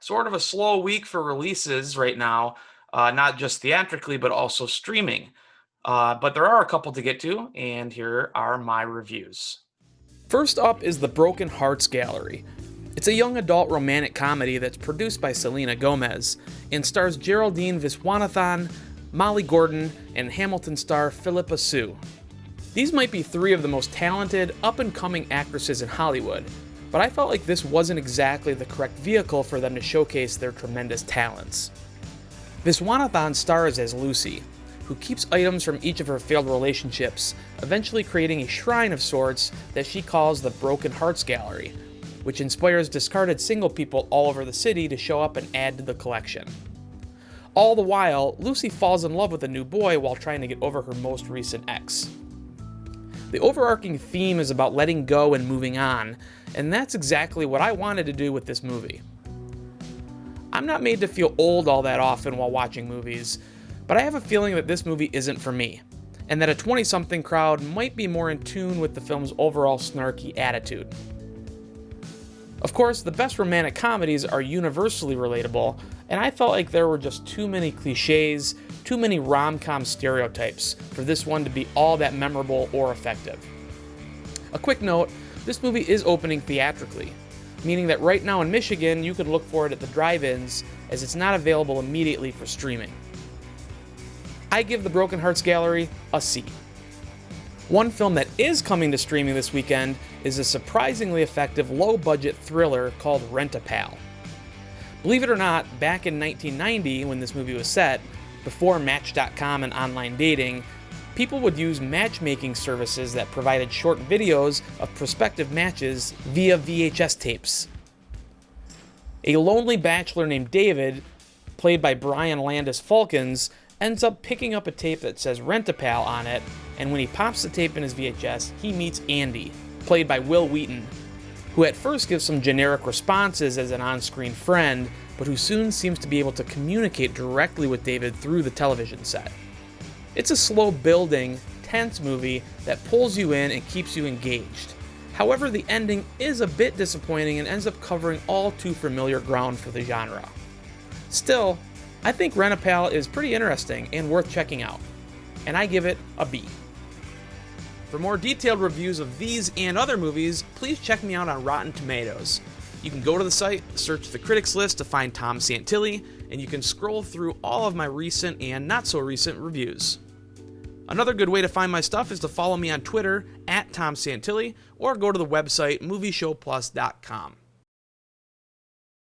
sort of a slow week for releases right now, not just theatrically, but also streaming. But there are a couple to get to, and here are my reviews. First up is The Broken Hearts Gallery. It's a young adult romantic comedy that's produced by Selena Gomez and stars Geraldine Viswanathan, Molly Gordon, and Hamilton star Philippa Sue. These might be three of the most talented, up-and-coming actresses in Hollywood, but I felt like this wasn't exactly the correct vehicle for them to showcase their tremendous talents. Viswanathan stars as Lucy, who keeps items from each of her failed relationships, eventually creating a shrine of sorts that she calls the Broken Hearts Gallery, which inspires discarded single people all over the city to show up and add to the collection. All the while, Lucy falls in love with a new boy while trying to get over her most recent ex. The overarching theme is about letting go and moving on, and that's exactly what I wanted to do with this movie. I'm not made to feel old all that often while watching movies, but I have a feeling that this movie isn't for me, and that a 20-something crowd might be more in tune with the film's overall snarky attitude. Of course, the best romantic comedies are universally relatable, and I felt like there were just too many cliches, too many rom-com stereotypes for this one to be all that memorable or effective. A quick note, this movie is opening theatrically, meaning that right now in Michigan you can look for it at the drive-ins as it's not available immediately for streaming. I give The Broken Hearts Gallery a C. One film that is coming to streaming this weekend is a surprisingly effective low-budget thriller called Rent-A-Pal. Believe it or not, back in 1990 when this movie was set, before Match.com and online dating, people would use matchmaking services that provided short videos of prospective matches via VHS tapes. A lonely bachelor named David, played by Brian Landis Falcons, ends up picking up a tape that says Rent-A-Pal on it, and when he pops the tape in his VHS, he meets Andy, played by Will Wheaton, who at first gives some generic responses as an on-screen friend, but who soon seems to be able to communicate directly with David through the television set. It's a slow-building, tense movie that pulls you in and keeps you engaged. However, the ending is a bit disappointing and ends up covering all too familiar ground for the genre. Still, I think Rent-A-Pal is pretty interesting and worth checking out, and I give it a B. For more detailed reviews of these and other movies, please check me out on Rotten Tomatoes. You can go to the site, search the critics list to find Tom Santilli, and you can scroll through all of my recent and not so recent reviews. Another good way to find my stuff is to follow me on Twitter @TomSantilli or go to the website movieshowplus.com.